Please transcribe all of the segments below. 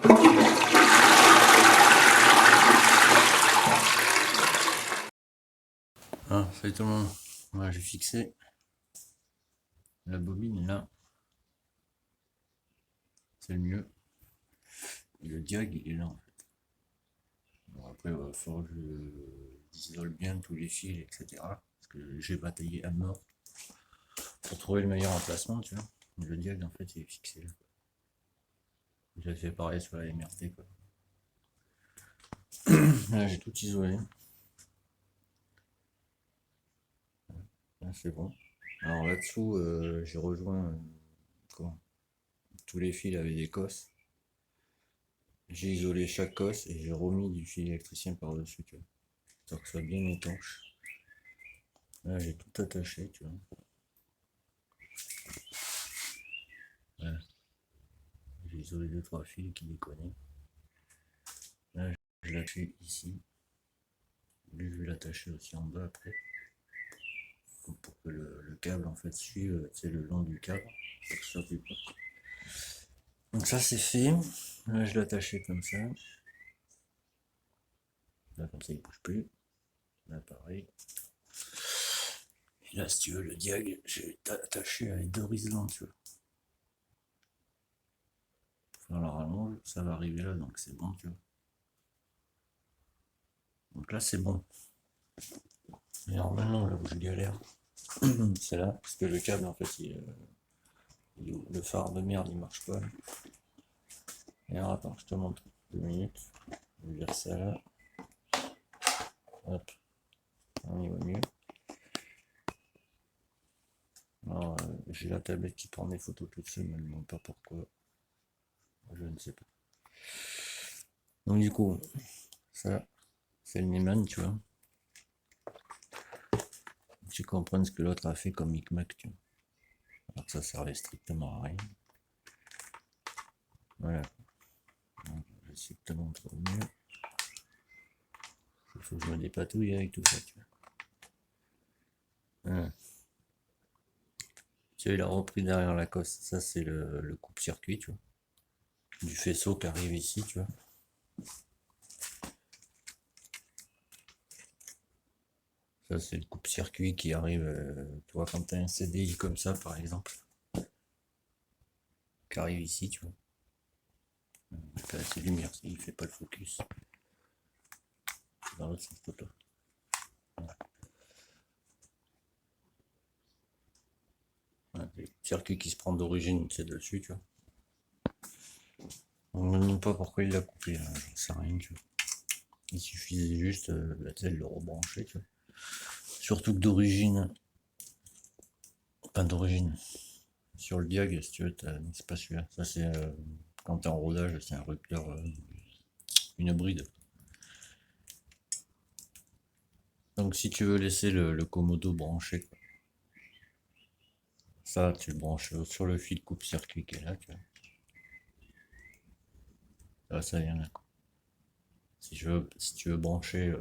Ah, salut tout le monde. Moi j'ai fixé la bobine là. C'est le mieux. Et le diag il est là en fait. Bon, après il va falloir que j'isole bien tous les fils, etc. Parce que j'ai bataillé à mort pour trouver le meilleur emplacement, tu vois. Mais le diag en fait il est fixé là. J'ai fait pareil sur la MRT quoi. Là j'ai tout isolé. Là c'est bon. Alors là-dessous j'ai rejoint comment tous les fils avaient des cosses. J'ai isolé chaque cosse et j'ai remis du fil électricien par-dessus, tu vois. Pour que ce soit bien étanche. Là j'ai tout attaché, tu vois. Voilà. J'ai isolé 2-3 fils qui déconnaient. Là je l'attache ici. Lui je vais l'attacher aussi en bas après. Pour que le câble en fait suive le long du câble. Pour que ce soit plus propre. Donc ça c'est fait. Là je l'ai attaché comme ça. Là comme ça il bouge plus. Là pareil. Et là si tu veux le diag, j'ai attaché avec 2 riselants, tu vois. Pour faire la rallonge, ça va arriver là donc c'est bon, tu vois. Donc là c'est bon. Et alors maintenant là où je galère, c'est là, parce que le câble en fait le phare de merde il marche pas. Et alors attends, je te montre 2 minutes. Je vais dire ça là. Hop, on y va mieux. Alors j'ai la tablette qui prend des photos toute seule, mais je ne me demande pas pourquoi. Je ne sais pas. Donc du coup, ça, c'est le Neyman, tu vois. Tu comprends ce que l'autre a fait comme micmac, tu vois. Alors que ça servait strictement à rien. Voilà. J'essaie de te montrer au mieux. Il faut que je me dépatouille avec tout ça, tu vois. Voilà. Tu vois, il a repris derrière la cosse. Ça, c'est le coupe-circuit, tu vois. Du faisceau qui arrive ici, tu vois. Ça, c'est le coupe-circuit qui arrive, tu vois, quand tu as un CDI comme ça, par exemple. Qui arrive ici, tu vois. C'est lumière, il fait pas le focus. Dans l'autre photo. Voilà. Voilà, le circuit qui se prend d'origine, c'est dessus, tu vois. On ne me demande pas pourquoi il l'a coupé, j'en sais rien, tu vois. Il suffisait juste de le rebrancher, tu vois. Surtout que d'origine, pas d'origine, sur le diag, si tu veux, c'est pas celui-là. Ça, c'est quand t'es en rodage, c'est un rupteur, une bride. Donc, si tu veux laisser le Komodo branché, quoi, ça, tu le branches sur le fil coupe-circuit qui est là, tu vois. Là, ça vient là, quoi. Si tu veux brancher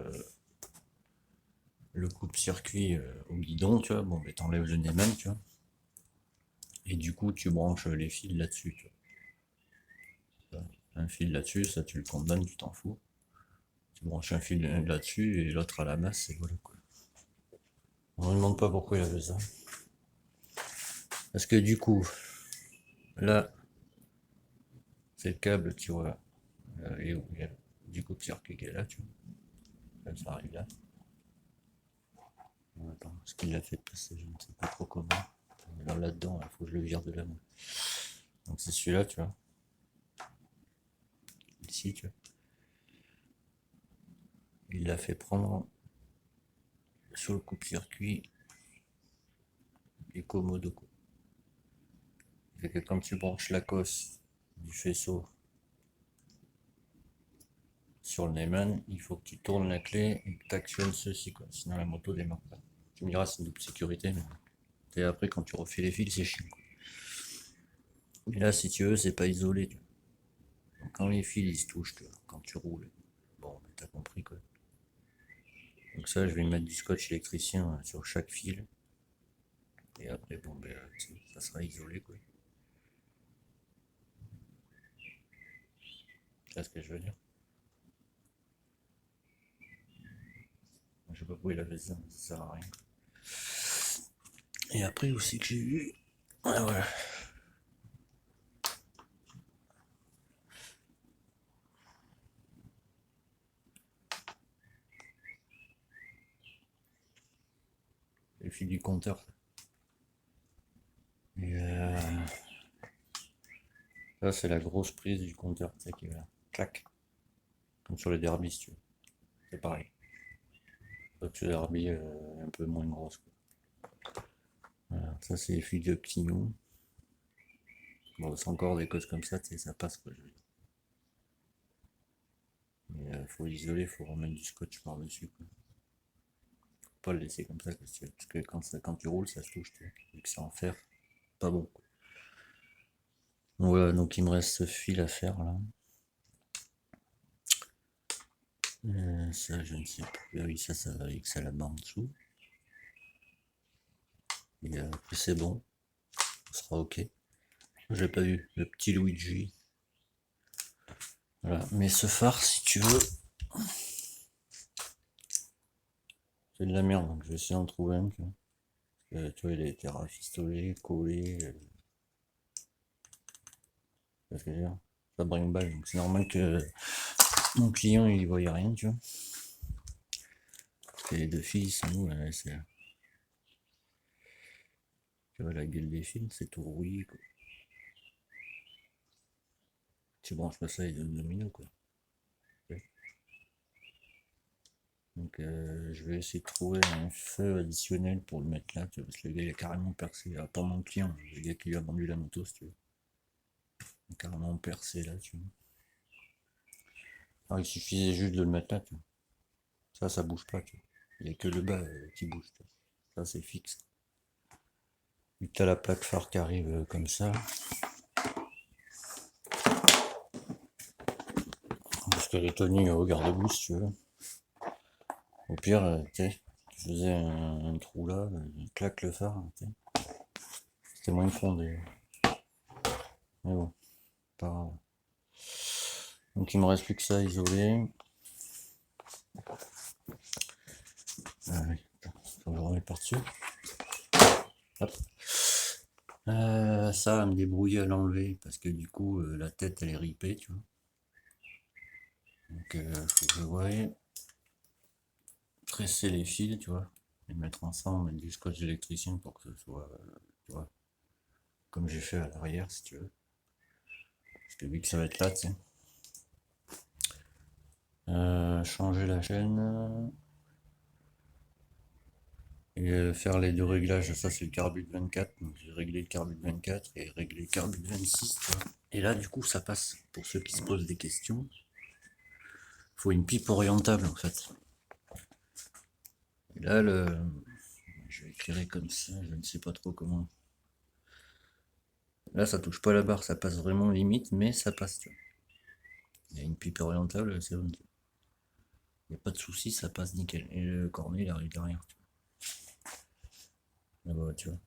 le coupe-circuit au guidon, tu vois, bon, ben t'enlèves le Neyman, tu vois. Et du coup, tu branches les fils là-dessus, tu vois. Un fil là-dessus, ça tu le condamnes, tu t'en fous. Tu branches un fil là-dessus et l'autre à la masse, et voilà quoi. On me demande pas pourquoi il a fait ça. Parce que du coup, là, c'est le câble, tu vois. Et où il y a du coupe-circuit qui est là, tu vois. Là, ça arrive là. Attends, ce qu'il a fait passer, je ne sais pas trop comment. Là-dedans, il faut que je le vire de la main. Donc c'est celui-là, tu vois. Ici, tu vois. Il l'a fait prendre sur le coupe-circuit et Komodo. Fait que quand tu branches la cosse du faisceau sur le Neyman, il faut que tu tournes la clé et que tu actionnes ceci, quoi. Sinon la moto démarre pas. Tu me diras, c'est une double sécurité, mais et après quand tu refais les fils, c'est chiant, quoi. Et là, si tu veux, c'est pas isolé, tu vois. Donc, quand les fils ils se touchent, tu vois, quand tu roules, bon, mais t'as compris quoi. Donc ça, je vais mettre du scotch électricien sur chaque fil. Et après, bon, ben, ça sera isolé, quoi. Tu vois ce que je veux dire? Je sais pas pourquoi il avait ça, ça sert à rien. Et après aussi que j'ai vu. Ah voilà. Le fil du compteur. Et là c'est la grosse prise du compteur, tu sais, qui va clac. Comme sur le derby si tu veux. C'est pareil. Sauf que le derby un peu moins grosse. Quoi. Voilà. Ça c'est les fils de Clio. Bon, c'est encore des causes comme ça, tu sais, ça passe quoi. Je veux dire. Mais faut isoler, faut remettre du scotch par-dessus. Quoi. Faut pas le laisser comme ça, parce que quand tu roules, ça se touche, tu vois. Vu que c'est en fer, pas bon. Quoi. Voilà, donc il me reste ce fil à faire là. Ça, je ne sais plus. Ah oui, ça va avec ça là-bas en dessous. Et après, c'est bon. Ça sera ok. J'ai pas vu le petit Luigi. Voilà. Mais ce phare, si tu veux, c'est de la merde. Donc, je vais essayer d'en trouver un. Tu vois, tu vois, il a été rafistolé, collé. Parce que ça brinque-balle. Donc, c'est normal que mon client, il voyait rien, tu vois. Parce que les deux fils, ils sont où là, tu vois, la gueule des fils, c'est tout rouillé, quoi. Tu branches pas ça, il donne domino, quoi. Donc je vais essayer de trouver un feu additionnel pour le mettre là, tu vois, parce que le gars il a carrément percé, pas mon client, le gars qui lui a vendu la moto, si tu veux. Il a carrément percé là, tu vois. Alors il suffisait juste de le mettre là, tu vois. Ça bouge pas, tu vois. Il n'y a que le bas qui bouge, tu vois. Ça c'est fixe. Vu que t'as la plaque phare qui arrive comme ça. Parce qu'elle est tenue au garde-boue, si tu veux. Au pire, tu faisais un trou là, claque le phare, tu sais. C'était moins fondé. Mais bon, pas grave. Donc il me reste plus que ça à isoler. Ah oui, faut que je remets par-dessus. Hop. Ça va me débrouiller à l'enlever parce que du coup la tête elle est ripée, tu vois. Donc faut que je voie tresser les fils, tu vois, et mettre ensemble, mettre du scotch d'électricien pour que ce soit, tu vois, comme j'ai fait à l'arrière si tu veux. Parce que vu que ça va être là, tu sais. Changer la chaîne. Et faire les deux réglages, ça c'est le carbu de 24, donc j'ai réglé le carbu de 24 et réglé le carbu de 26, tu vois. Et là du coup ça passe, pour ceux qui se posent des questions, faut une pipe orientable en fait. Et là je vais éclairer comme ça, je ne sais pas trop comment. Là ça touche pas la barre, ça passe vraiment limite, mais ça passe, tu vois. Il y a une pipe orientable, c'est bon. Il n'y a pas de souci, ça passe nickel. Et le cornet il arrive derrière, tu vois. Là-bas, tu vois.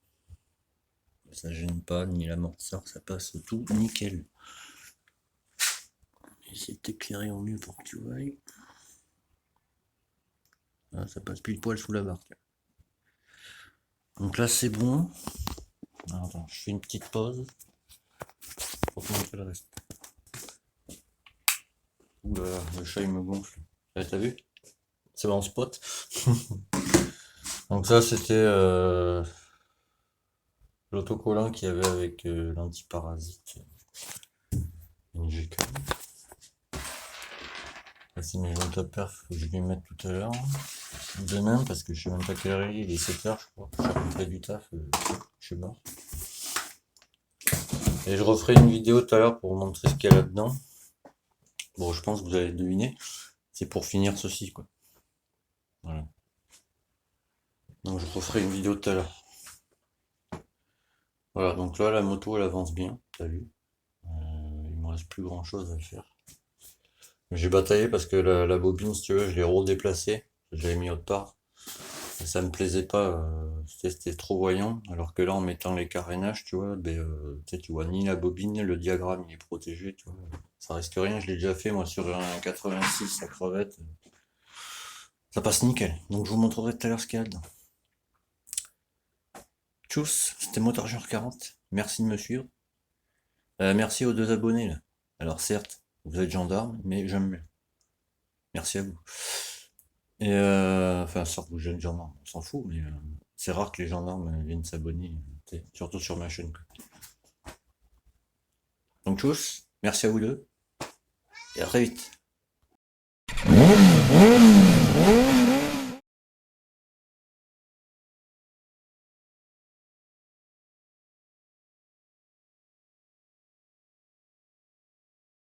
Ça gêne pas, ni l'amortisseur, ça passe tout nickel. J'essaie de t'éclairer au mieux pour que tu vois. Ah, ça passe pile poil sous la barre. Donc là c'est bon. Alors, attends, je fais une petite pause pour te montrer le reste. Ouh là là, le chat il me gonfle. T'as vu? C'est bon spot. Donc ça c'était l'autocollant qu'il y avait avec l'antiparasite NGK. Là c'est mes jantes à perf, faut que je lui mette tout à l'heure. Demain parce que je sais même pas quelle heure il est 7h je crois. Je rentrais du taf, je suis mort. Et je referai une vidéo tout à l'heure pour vous montrer ce qu'il y a là-dedans. Bon je pense que vous allez deviner. C'est pour finir ceci quoi. Voilà. Donc je referai une vidéo tout à l'heure. Voilà, donc là la moto elle avance bien, t'as vu. Il me reste plus grand chose à faire. J'ai bataillé parce que la bobine, si tu veux, je l'ai redéplacée. Je l'avais mis autre part. Ça me plaisait pas, c'était trop voyant, alors que là, en mettant les carénages, tu vois, ben, tu sais, tu vois ni la bobine, le diagramme, il est protégé, tu vois. Ça risque rien, je l'ai déjà fait, moi, sur un 86 à crevette. Ça passe nickel. Donc, je vous montrerai tout à l'heure ce qu'il y a dedans. Tchuss, c'était Motorjeur 40. Merci de me suivre. Merci aux 2 abonnés, là. Alors, certes, vous êtes gendarme, mais j'aime mieux. Merci à vous. Et enfin, sauf vous jeunes gendarmes, on s'en fout, mais c'est rare que les gendarmes viennent s'abonner, surtout sur ma chaîne, quoi. Donc, tchuss, merci à vous deux, et à très vite.